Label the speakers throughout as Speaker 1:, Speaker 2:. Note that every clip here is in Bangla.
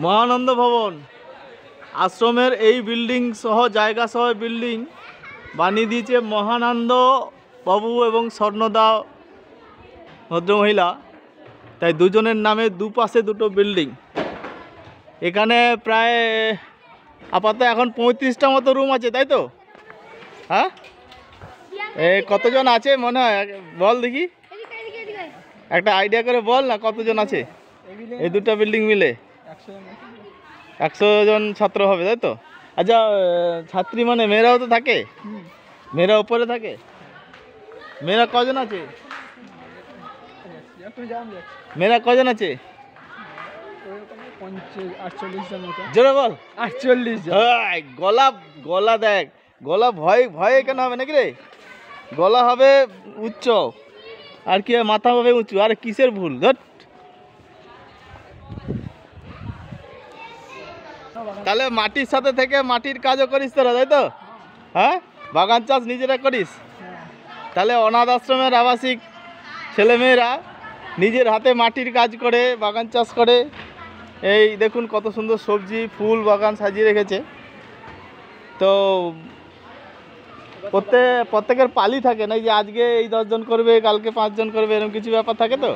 Speaker 1: মহানন্দ ভবন আশ্রমের এই বিল্ডিং সহ জায়গা সহ বিল্ডিং বানিয়ে দিয়েছে মহানন্দ বাবু এবং স্বর্ণদা ভদ্রমহিলা। তাই দুজনের নামে দুপাশে দুটো বিল্ডিং। এখানে প্রায় আপাতত এখন 35টা মতো রুম আছে, তাই তো? হ্যাঁ, কতজন আছে মনে হয় বল দেখি, একটা আইডিয়া করে বল না কতজন আছে এই দুটো বিল্ডিং মিলে? 100 জন ছাত্র হবে, তাই তো? আচ্ছা, ছাত্রী মানে মেয়েরাও তো থাকে? মেয়েরা উপরে থাকে? মেয়েরা কজন আছে? মেয়েরা কজন আছে? জোরে বল। 48 জন। গলা গলা দেখ, গলা ভয়ে কেন হবে নাকি রে? গলা হবে উচ্চ আর কি মাথা হবে উঁচু, আর কিসের ভুল? ধর। তাহলে মাটির সাথে থেকে মাটির কাজও করিস তোরা, তাই তো? হ্যাঁ, বাগান চাষ নিজেরা করিস? তাহলে অনাথ আশ্রমের আবাসিক ছেলেমেয়েরা নিজের হাতে মাটির কাজ করে বাগান চাষ করে। এই দেখুন কত সুন্দর সবজি ফুল বাগান সাজিয়ে রেখেছে। তো প্রত্যেকের পালি থাকে না, যে আজকে এই 10 জন করবে, কালকে 5 জন করবে, এরকম কিছু ব্যাপার থাকে তো?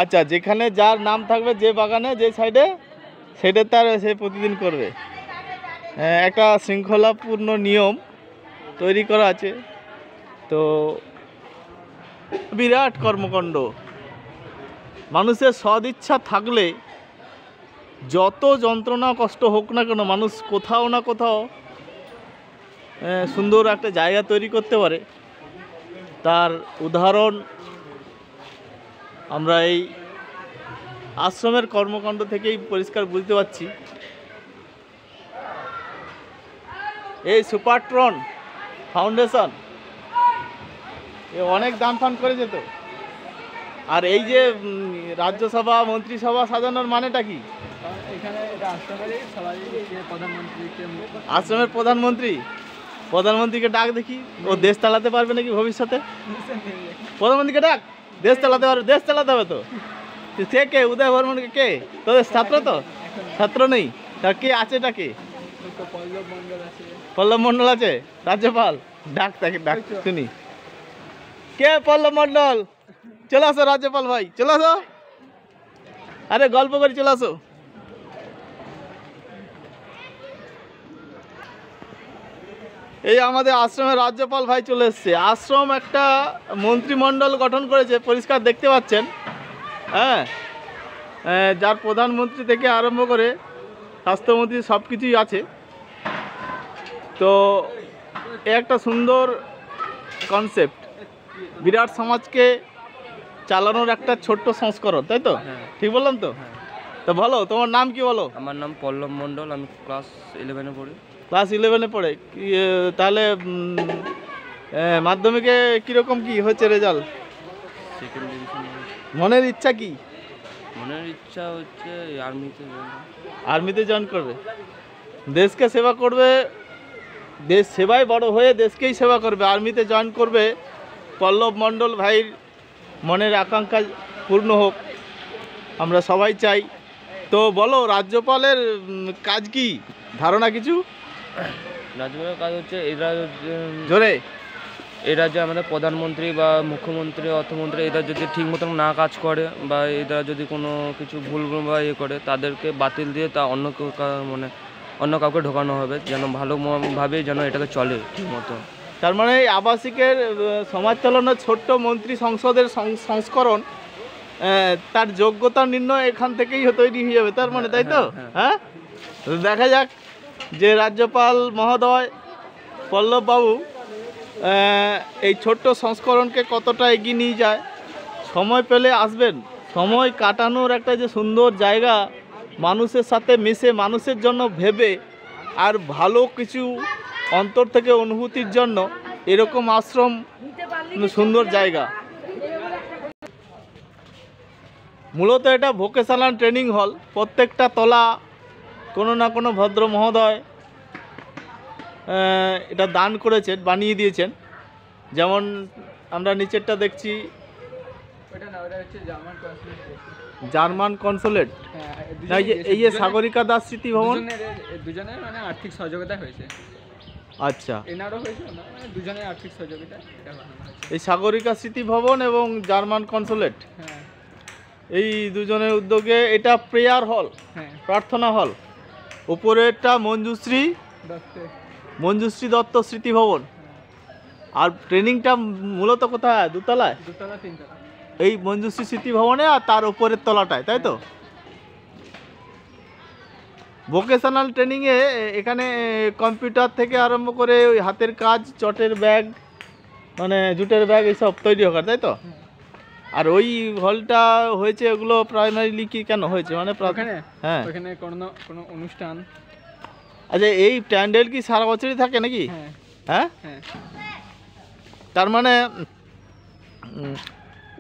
Speaker 1: আচ্ছা, যেখানে যার নাম থাকবে, যে বাগানে যে সাইডে, সেটা তার সে প্রতিদিন করবে। একটা শৃঙ্খলাপূর্ণ নিয়ম তৈরি করা আছে। তো বিরাট কর্মকাণ্ড। মানুষের সদিচ্ছা থাকলে যত যন্ত্রণা কষ্ট হোক না কেন, মানুষ কোথাও না কোথাও সুন্দর একটা জায়গা তৈরি করতে পারে। তার উদাহরণ আমরা এই আশ্রমের কর্মকাণ্ড থেকেই পরিষ্কার বুঝতে পারছি। এই সুপারট্রন ফাউন্ডেশন অনেক দান ফান করেছে তো। আর এই যে রাজ্যসভা মন্ত্রিসভা সাজানোর মানেটা কি? আশ্রমের প্রধানমন্ত্রীকে ডাক দেখি, ও দেশ চালাতে পারবে নাকি ভবিষ্যতে? প্রধানমন্ত্রীকে ডাক, দেশ চালাতে পারবে? দেশ চালাতে হবে তো। সে কে? উদয় বর্মনকে কে? তোদের ছাত্র তো? ছাত্র নেই, তার কে আছে? এটা কে? পল্লব মণ্ডল আছে, রাজ্যপাল। ডাক, তাকে ডাক শুনি। কে পল্লব মণ্ডল? চলে আসো রাজ্যপাল ভাই, চলে আসো। আরে গল্প করে চলে আসো। এই আমাদের আশ্রমের রাজ্যপাল ভাই চলে এসছে। আশ্রম একটা মন্ত্রিমণ্ডল গঠন করেছে, পরিষ্কার দেখতে পাচ্ছেন। হ্যাঁ, যার প্রধানমন্ত্রী থেকে আরম্ভ করে স্বাস্থ্যমন্ত্রী সব কিছুই আছে। তো একটা সুন্দর কনসেপ্ট, বিরাট সমাজকে চালানোর একটা ছোট্ট সংস্করণ, তাই তো? ঠিক বললাম তো? তো বলো, তোমার নাম কি বলো?
Speaker 2: আমার নাম পল্লব মণ্ডল, আমি ক্লাস 11-এ পড়ি।
Speaker 1: ক্লাস 11-এ পড়ে? তাহলে মাধ্যমিকে কীরকম কি হয়েছে রেজাল্ট?
Speaker 2: Second division.
Speaker 1: মনের ইচ্ছা কি?
Speaker 2: মনের ইচ্ছা হচ্ছে
Speaker 1: আর্মিতে জয়েন করবে, দেশকে সেবা করবে। দেশ সেবায় বড় হয়ে দেশকেই সেবা করবে, আর্মিতে জয়েন করবে। পল্লব মণ্ডল ভাইয়ের মনের আকাঙ্ক্ষা পূর্ণ হোক, আমরা সবাই চাই। তো বলো, রাজ্যপালের কাজ কি, ধারণা কিছু?
Speaker 2: রাজ্যপালের কাজ হচ্ছে
Speaker 1: জোরে,
Speaker 2: এরা যে আমাদের প্রধানমন্ত্রী বা মুখ্যমন্ত্রী অর্থমন্ত্রী এরা যদি ঠিক মতন না কাজ করে, বা এরা যদি কোনো কিছু ভুল বা ইয়ে করে, তাদেরকে বাতিল দিয়ে তা অন্য কাউকে ঢোকানো হবে, যেন ভালোভাবে যেন এটাকে চলে ঠিক মতো।
Speaker 1: তার মানে এই আবাসিকের সমাজ চালানোর ছোট্ট মন্ত্রী সংসদের সংস্করণ, তার যোগ্যতা নির্ণয় এখান থেকেই তৈরি হয়ে যাবে, তার মানে, তাই তো? হ্যাঁ, দেখা যাক যে রাজ্যপাল মহোদয় পল্লববাবু এই ছোট্ট সংস্করণকে কতটা এগিয়ে নিয়ে যায়। সময় পেলে আসবেন, সময় কাটানোর একটা যে সুন্দর জায়গা, মানুষের সাথে মিশে, মানুষের জন্য ভেবে, আর ভালো কিছু অন্তর থেকে অনুভূতির জন্য এরকম আশ্রম সুন্দর জায়গা। মূলত এটা ভোকেশনাল ট্রেনিং হল। প্রত্যেকটা তলা কোনো না কোনো ভদ্র মহোদয় এটা দান করেছেন, বানিয়ে দিয়েছেন। যেমন আমরা নিচেরটা দেখছি,
Speaker 3: ওটা হচ্ছে জার্মান কনসুলেট।
Speaker 1: German consulate.
Speaker 3: হ্যাঁ,
Speaker 1: না, এই যে সাগরিকা দাস স্মৃতি ভবন,
Speaker 3: দুজনের মানে আর্থিক সহযোগিতা হয়েছে।
Speaker 1: আচ্ছা,
Speaker 3: এনারও হয়েছে না, মানে দুজনের আর্থিক সহযোগিতা এটা বানানো হয়েছে।
Speaker 1: এই সাগরিকা স্মৃতি ভবন এবং জার্মান কনসুলেট,
Speaker 3: হ্যাঁ
Speaker 1: এই দুজনের উদ্যোগে এটা প্রেয়ার হল,
Speaker 3: হ্যাঁ,
Speaker 1: প্রার্থনা হল। উপরেরটা মঞ্জুশ্রী দত্ত স্মৃতি ভবন। আর ট্রেনিংটা মূলত কোথায়? দুতলায়,
Speaker 3: দুতলা তিনতলা।
Speaker 1: এই মঞ্জুশ্রী স্মৃতি ভবনে, আর তার উপরের তলাটায়, তাই তো? ভোকেশনাল ট্রেনিংয়ে এখানে কম্পিউটার থেকে আরম্ভ করে ওই হাতের কাজ, চটের ব্যাগ, মানে জুটের ব্যাগ, এইসব তৈরি হয়, তাই তো? আর ওই হলটা হয়েছে, ওগুলো প্রাইমারিলি কি কেন হয়েছে, মানে
Speaker 3: ওখানে
Speaker 1: হ্যাঁ,
Speaker 3: ওখানে কোনো অনুষ্ঠান।
Speaker 1: আচ্ছা, এই প্যান্ডেল কি সারা বছরই থাকে নাকি?
Speaker 3: হ্যাঁ
Speaker 1: হ্যাঁ,
Speaker 3: হ্যাঁ,
Speaker 1: তার মানে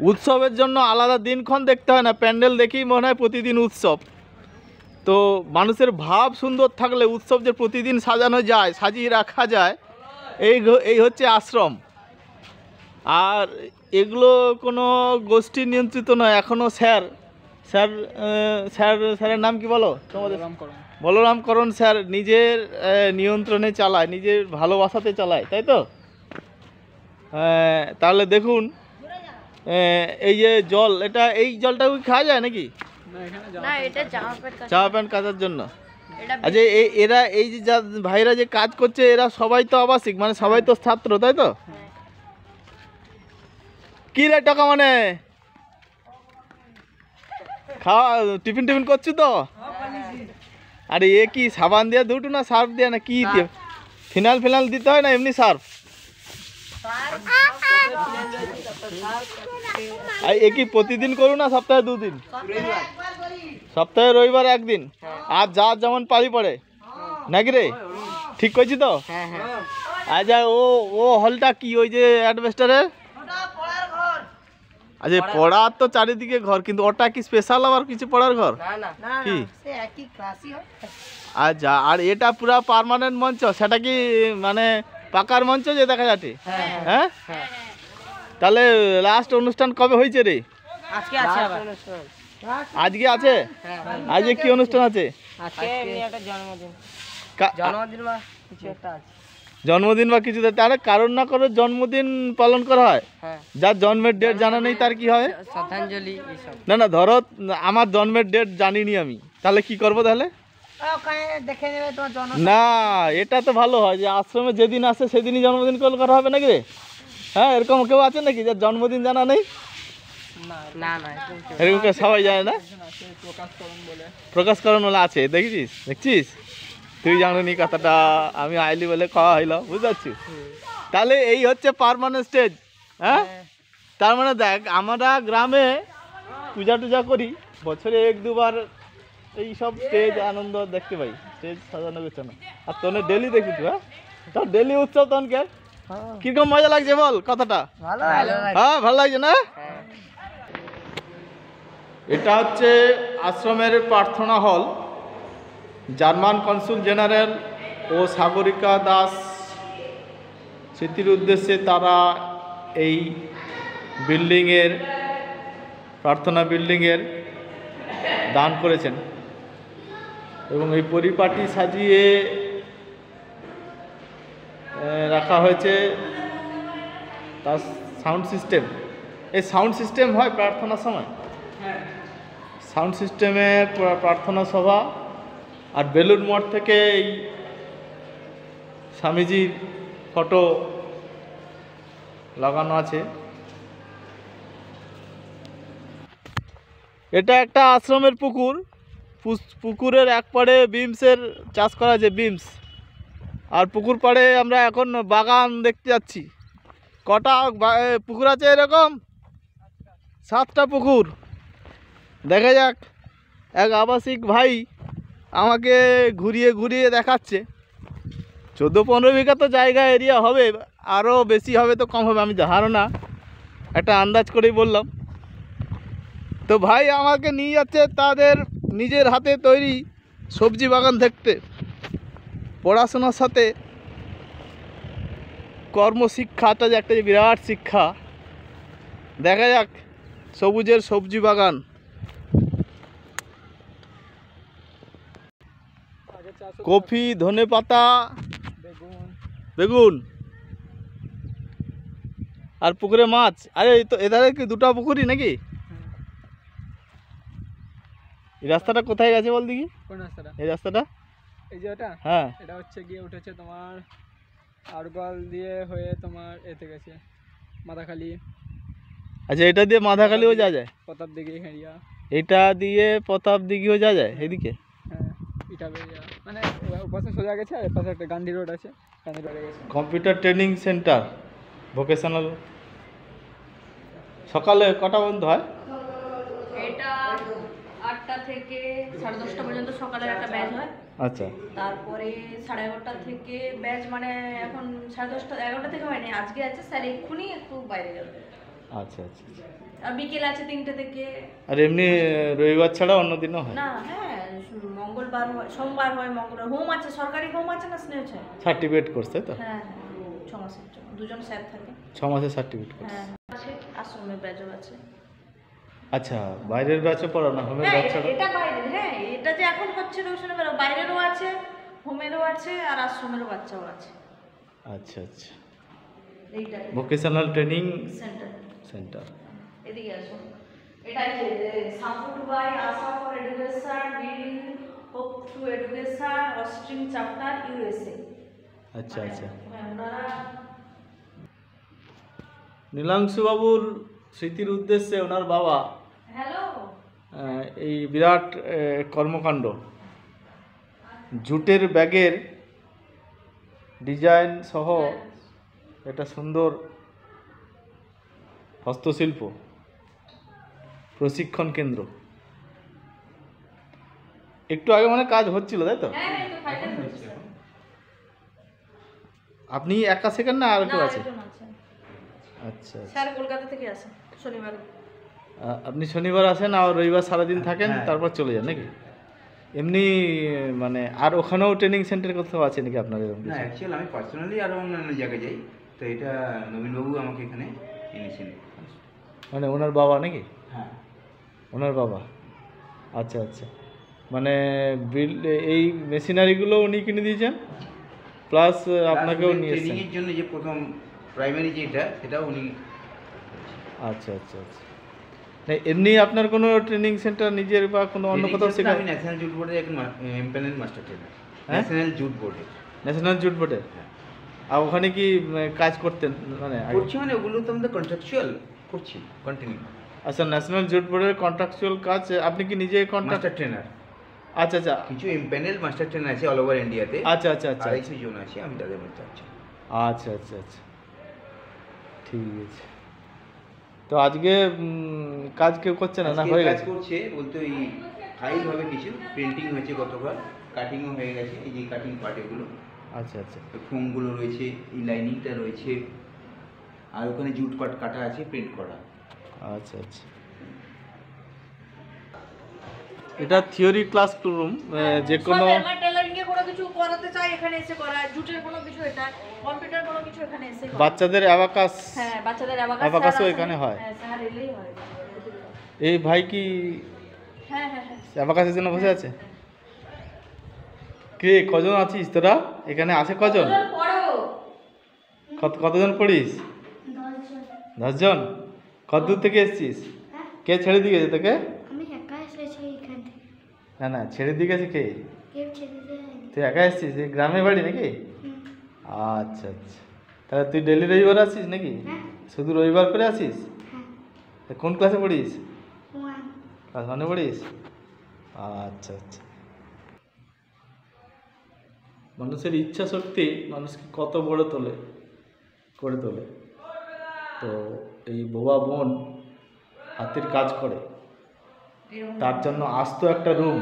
Speaker 1: উৎসবের জন্য আলাদা দিনক্ষণ দেখতে হয় না, প্যান্ডেল দেখেই মনে হয় প্রতিদিন উৎসব। তো মানুষের ভাব সুন্দর থাকলে উৎসব যে প্রতিদিন সাজানো যায়, সাজিয়ে রাখা যায়, এই হচ্ছে আশ্রম। আর এগুলো কোনো গোষ্ঠী নিয়ন্ত্রিত নয়, এখনও স্যারের নাম কি বলো তোমাদের? বলরামকরণ স্যার নিজের নিয়ন্ত্রণে চালায়, নিজের ভালোবাসাতে চালায়, তাই তো? তাহলে দেখুন, এই যে জল, এই জলটা খাওয়া যায় নাকি? জামা প্যান্ট কাচার জন্য। আচ্ছা, এরা এই যে ভাইরা যে কাজ করছে, এরা সবাই তো আবাসিক, মানে সবাই তো ছাত্র, তাই তো? কি রে টাকা, মানে খাওয়া টিফিন করছি তো? আরে এ কি সাবান দিয়ে দুটো না সার্ফ দিয়ে না কি দিয়ে? ফিনাল দিতে হয় না এমনি সার্ফ? এ কি প্রতিদিন করু না সপ্তাহে 2 দিন? সপ্তাহে রবিবার 1 দিন, আর যার যেমন পালি পড়ে নাকি রে? ঠিক করছি তো? আচ্ছা, ও হলটা কি ওই যে অ্যাডভেস্টারের? আচ্ছা, পড়ার তো চারিদিকে ঘর, কিন্তু ওটা কি স্পেশাল আবার কিছু পড়ার ঘর কি? আচ্ছা, আর এটা পুরা পার্মানেন্ট মঞ্চ, সেটা কি মানে পাকার মঞ্চ যে দেখা যাচ্ছে? হ্যাঁ, তাহলে লাস্ট অনুষ্ঠান কবে হয়েছে রে?
Speaker 4: আজকে আছে।
Speaker 1: আজকে আছে? আজকে কি অনুষ্ঠান আছে? জন্মদিন বা কিছু, তাহলে কারণ না করে জন্মদিন পালন করা হয়। যার জন্মের ডেট জানা নেই তার কি হয়?
Speaker 4: শ্রদ্ধাঞ্জলি।
Speaker 1: না, ধরো আমার জন্মের ডেট জানিনি আমি, তাহলে কি করবো? তাহলে না, এটা তো ভালো হয় যে আশ্রমে যেদিন আসে সেদিনই জন্মদিন করা হবে নাকি রে? হ্যাঁ, এরকম কেউ আছে নাকি যার জন্মদিন জানা নেই? এরকম সবাই জানে না। প্রকাশকরণ বলে আছে, দেখছিস তুই জানিনি কথাটা, আমি আইলি বলে খাওয়া হইলো, বুঝতে পারছিস? তাহলে এই হচ্ছে পার্মানেন্ট স্টেজ। হ্যাঁ, তার মানে দেখ, আমরা গ্রামে পূজা টুজা করি, বছরে 1-2 বার এই সব স্টেজ আনন্দ দেখতে পাই, স্টেজ সাজানো গোছানো। আর তোর ডেলি দেখবি তুই? হ্যাঁ, তোর ডেলি উৎসব তনকে কিরকম মজা লাগছে বল কথাটা? হ্যাঁ, ভালো লাগছে না? এটা হচ্ছে আশ্রমের প্রার্থনা হল। জার্মান কনসুল জেনারেল ও সাগরিকা দাস স্মৃতির উদ্দেশ্যে তারা এই বিল্ডিংয়ের, প্রার্থনা বিল্ডিংয়ের দান করেছেন, এবং এই পরিপাটি সাজিয়ে রাখা হয়েছে তার সাউন্ড সিস্টেম। এই সাউন্ড সিস্টেম হয় প্রার্থনার সময়, সাউন্ড সিস্টেমে প্রার্থনা সভা। আর বেলুন মঠ থেকে এই স্বামীজির ফটো লাগানো আছে। এটা একটা আশ্রমের পুকুর, পুকুরের এক পাড়ে বিমসের চাষ করা আছে, বিমস। আর পুকুর পাড়ে আমরা এখন বাগান দেখতে যাচ্ছি। কটা পুকুর আছে? এরকম 7টা পুকুর। দেখা যাক, এক আবাসিক ভাই আমাকে ঘুরিয়ে দেখাচ্ছে। 14-15 বিঘা তো জায়গা এরিয়া হবে, আরও বেশি হবে তো কম হবে আমি ধারণা একটা আন্দাজ করেই বললাম। তো ভাই আমাকে নিয়ে যাচ্ছে তাদের নিজের হাতে তৈরি সবজি বাগান দেখতে। পড়াশোনার সাথে কর্মশিক্ষাটা যে একটা বিরাট শিক্ষা। দেখা যাক সবুজের সবজি বাগান।
Speaker 3: আগে চাষ হতো
Speaker 1: কফি, ধনেপাতা,
Speaker 3: বেগুন।
Speaker 1: বেগুন আর পুকুরে মাছ। আরে এই তো এধারে কি দুটো পুকুরই নাকি? এই রাস্তাটা কোথায় গেছে বল দেখি,
Speaker 3: কোন রাস্তাটা?
Speaker 1: এই রাস্তাটা।
Speaker 3: এই যে ওটা,
Speaker 1: হ্যাঁ
Speaker 3: এটা হচ্ছে গিয়ে উঠেছে তোমার আরগল দিয়ে হয়ে তোমার এতে গেছে মাদাখালি,
Speaker 1: আচ্ছা, এটা দিয়ে মাধাখালিও যাওয়া যায়?
Speaker 3: প্রতাপ দিঘি, হেরিয়া।
Speaker 1: এটা দিয়ে প্রতাপ দিঘিও যাওয়া যায় এদিকে?
Speaker 3: হ্যাঁ, ইটা বেরিয়া মানে ওপাশে সোজা গেছে, আর এপাশে একটা গান্ধী রোড আছে, গান্ধী রোডে গেছে।
Speaker 1: Computer training centre vocational. সকালে কটা বন্ধ হয়?
Speaker 4: এটা 8টা থেকে 10:30 পর্যন্ত সকালের একটা ব্যাচ হয়।
Speaker 1: আচ্ছা
Speaker 4: তারপরে 11:30 থেকে ব্যাচ, মানে এখন 10:30 11টা থেকে হয়নি, আজকে আছে স্যার, এক্ষুনি একটু বাইরে গেল।
Speaker 1: আচ্ছা আচ্ছা আচ্ছা।
Speaker 4: আর বিকেল আছে 3টে থেকে।
Speaker 1: আর এমনি রবিবার ছাড়া অন্য দিনও হয়?
Speaker 4: না, হ্যাঁ, মঙ্গলবার হয়, সোমবার হয়, মঙ্গলবার। হোম আছে, সরকারি হোম আছে না, স্নেহ আছে।
Speaker 1: সার্টিফিকেট কোর্স তাই তো?
Speaker 4: হ্যাঁ হ্যাঁ, 6 মাসের জন্য 2জন স্যার থাকে।
Speaker 1: 6 মাসের সার্টিফিকেট কোর্স।
Speaker 4: হ্যাঁ আছে, আশ্রমের ব্যাচও আছে।
Speaker 1: আচ্ছা, বাইরের ব্যাচও পড়ানো, হোমের
Speaker 4: হ্যাঁ,
Speaker 1: ব্যাচ ছাড়া?
Speaker 4: এটা বাইরের, হ্যাঁ, এটা যে এখন হচ্ছে রোশনে বেরো, বাইরেরও আছে, হোমেরও আছে, আর আশ্রমেরও বাচ্চাও আছে।
Speaker 1: আচ্ছা আচ্ছা।
Speaker 4: এইটাই
Speaker 1: ভোকেশনাল ট্রেনিং
Speaker 4: সেন্টার।
Speaker 1: সেন্টার।
Speaker 4: এদিকে আসুন। এটা যে support by Asha for education, leading hope to education, Austin chapter, USA.
Speaker 1: আচ্ছা আচ্ছা।
Speaker 4: হ্যাঁ, ওনারা
Speaker 1: নীলাংশু বাবুর স্মৃতির উদ্দেশ্যে ওনার বাবা
Speaker 4: হ্যালো
Speaker 1: এই বিরাট কর্মকাণ্ড, জুটের ব্যাগের ডিজাইন সহ একটা সুন্দর হস্তশিল্প প্রশিক্ষণ কেন্দ্র। একটু আগে মানে কাজ হচ্ছিল তাই তো?
Speaker 4: হ্যাঁ, এই তো ফাইনাল হচ্ছে।
Speaker 1: আপনি একা শেখেন না আর কেউ
Speaker 4: না,
Speaker 1: আছে?
Speaker 4: একজন আছে।
Speaker 1: আচ্ছা আচ্ছা।
Speaker 4: স্যার কলকাতা থেকে আসে শনিবার।
Speaker 1: আপনি শনিবার আসেন আর রবিবার সারাদিন থাকেন, তারপর চলে যান নাকি? এমনি মানে আর ওখানেও ট্রেনিং সেন্টার কোথাও আছে নাকি আপনার এরকম
Speaker 5: না,
Speaker 1: কিছু?
Speaker 5: অ্যাকচুয়াল আমি পার্সোনালি আরও অন্যান্য জায়গায় যাই, তো এটা নবীনবাবু আমাকে এখানে এনেছেন।
Speaker 1: মানে ওনার বাবা নাকি?
Speaker 5: হ্যাঁ,
Speaker 1: ওনার বাবা। আচ্ছা আচ্ছা। মানে এই মেশিনারিগুলো উনি কিনে দিয়েছেন, প্লাস আপনাকেও নিয়ে এসেছেন?
Speaker 5: ট্রেনিংয়ের জন্য যে প্রথম প্রাইমারি যেটা, সেটাও উনি।
Speaker 1: আচ্ছা আচ্ছা আচ্ছা। না এমনি আপনার কোনো ট্রেনিং সেন্টার নিজের বা কোনো অন্য কোথাও
Speaker 5: training
Speaker 1: শেখা?
Speaker 5: আমি ন্যাশনাল জুট বোর্ডের একজন এমপ্যানেল মাস্টার ট্রেনার।
Speaker 1: হ্যাঁ?
Speaker 5: ন্যাশনাল জুট বোর্ডে।
Speaker 1: ন্যাশনাল জুট বোর্ডে?
Speaker 5: হ্যাঁ।
Speaker 1: আর ওখানে কি কাজ করতেন মানে আগে?
Speaker 5: করছি মানে ওগুলো তো আমাদের কন্ট্রাকচুয়াল করছি কন্টিনিউ।
Speaker 1: আচ্ছা, ন্যাশনাল জুট বোর্ডের কন্ট্রাকচুয়াল কাজ আপনি কি নিজে কন্ট্রাক্ট?
Speaker 5: Master trainer.
Speaker 1: আচ্ছা আচ্ছা
Speaker 5: কিছু এমপ্যানেল মাস্টার ট্রেনার আছে অল ওভার ইন্ডিয়াতে।
Speaker 1: আচ্ছা আচ্ছা আচ্ছা
Speaker 5: 250 জন আছে, আমি তাদের মধ্যে আছি।
Speaker 1: আচ্ছা আচ্ছা আচ্ছা, ঠিক আছে। তো আজকে কাজ কেউ করছে না, না
Speaker 5: আজকে
Speaker 1: হয়ে
Speaker 5: কাজ
Speaker 1: গেছে?
Speaker 5: করছে বলতে ওই ফাইল হবে, কিছু প্রিন্টিং হয়েছে গতকাল, কাটিংও হয়ে গেছে, এই যে কাটিং পার্ট এগুলো,
Speaker 1: আচ্ছা আচ্ছা
Speaker 5: ফোমগুলো রয়েছে, এই লাইনিংটা রয়েছে, আর ওখানে জুট পাট কাটা আছে, প্রিন্ট করা।
Speaker 1: আচ্ছা আচ্ছা। এটা থিওরি ক্লাসরুম, যে কোনো
Speaker 4: টেলারিং এ কোনো কিছু করাতে চাই এখানে এসে করা, জুটের কোনো কিছু, এটা কম্পিউটার কোনো কিছু এখানে এসে করা।
Speaker 1: বাচ্চাদের অ্যাবাকাস,
Speaker 4: হ্যাঁ, বাচ্চাদের
Speaker 1: অ্যাবাকাসও এখানে হয়?
Speaker 4: হ্যাঁ, স্যার এলেই হয়।
Speaker 1: এই ভাই কি
Speaker 4: হ্যাঁ হ্যাঁ হ্যাঁ।
Speaker 1: অ্যাবাকাসের জন্য বসে আছে? কে কজন আছিস তোরা এখানে? আছে কজন?
Speaker 4: ওজন পড়ো।
Speaker 1: কতজন পড়িস? 10 জন। কত দূর থেকে এসেছিস? কে ছেড়ে দিয়ে গেছে তোকে?
Speaker 6: আমি একা এসেছি এখান থেকে।
Speaker 1: না না, ছেড়ে দিয়ে গেছে কে?
Speaker 6: কেউ ছেড়ে দেয়নি।
Speaker 1: তুই একা এসেছিস? এই গ্রামের বাড়ি নাকি?
Speaker 6: হুম।
Speaker 1: আচ্ছা আচ্ছা। তাহলে তুই ডেলি রবিবার আসিস নাকি?
Speaker 6: হ্যাঁ।
Speaker 1: শুধু রবিবার করে আসিস?
Speaker 6: হ্যাঁ।
Speaker 1: তা কোন ক্লাসে পড়িস?
Speaker 6: 1।
Speaker 1: ক্লাস 1-এ পড়িস? আচ্ছা আচ্ছা। মানুষের ইচ্ছা শক্তি মানুষকে কত বড় করে তোলে। তো এই বোবা বোন হাতের কাজ করে,
Speaker 4: এরকম
Speaker 1: তার জন্য আস্ত একটা রুম,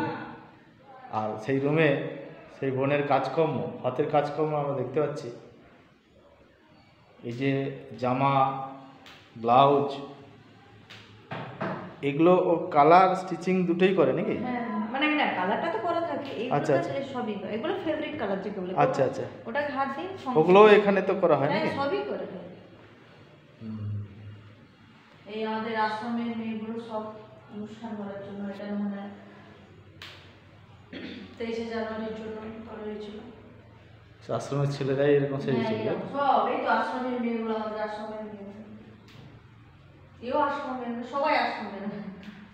Speaker 1: আর সেই রুমে সেই বোনের কাজকর্ম, হাতের কাজকর্ম আমরা দেখতে পাচ্ছি। এই যে জামা, ব্লাউজ, এগুলো ও কালার স্টিচিং দুটোই করে নাকি?
Speaker 4: হ্যাঁ, মানে না, কালারটা তো করা থাকে,
Speaker 1: আচ্ছা,
Speaker 4: এইগুলো
Speaker 1: আচ্ছা।
Speaker 4: সবই করে। এগুলো ফেব্রিক কালার যেগুলো।
Speaker 1: আচ্ছা আচ্ছা।
Speaker 4: ওটাকে হাত দিন
Speaker 1: ওগুলোও এখানে তো করা হয়
Speaker 4: হ্যাঁ,
Speaker 1: নাকি?
Speaker 4: সবই করে। এই আমাদের আশ্রমের মেয়েগুলো সব অনুষ্ঠান করার জন্য, এটা মানে 23শে জানুয়ারির জন্য করা হয়েছিল।
Speaker 1: আশ্রমের ছেলেরাই এরকম
Speaker 4: হ্যাঁ,
Speaker 1: সেজেছিল।
Speaker 4: এরকম সব এই তো আশ্রমের মেয়েগুলো, আমাদের আশ্রমের মেয়ে, এও আশ্রমের, সবাই আশ্রমের।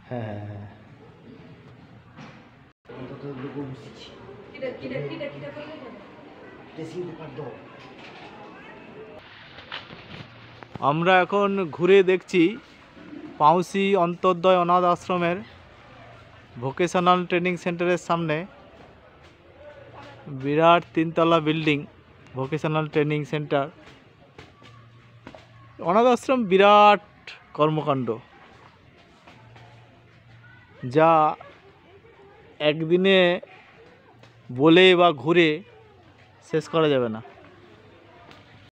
Speaker 1: হ্যাঁ হ্যাঁ হ্যাঁ। আমরা এখন ঘুরে দেখছি পাউসি অন্তর্দয় অনাথ আশ্রমের ভোকেশনাল ট্রেনিং সেন্টারের সামনে বিরাট 3তলা বিল্ডিং, ভোকেশনাল ট্রেনিং সেন্টার। অনাথ আশ্রম বিরাট কর্মকাণ্ড, যা একদিনে বলে বা ঘুরে শেষ করা যাবে না।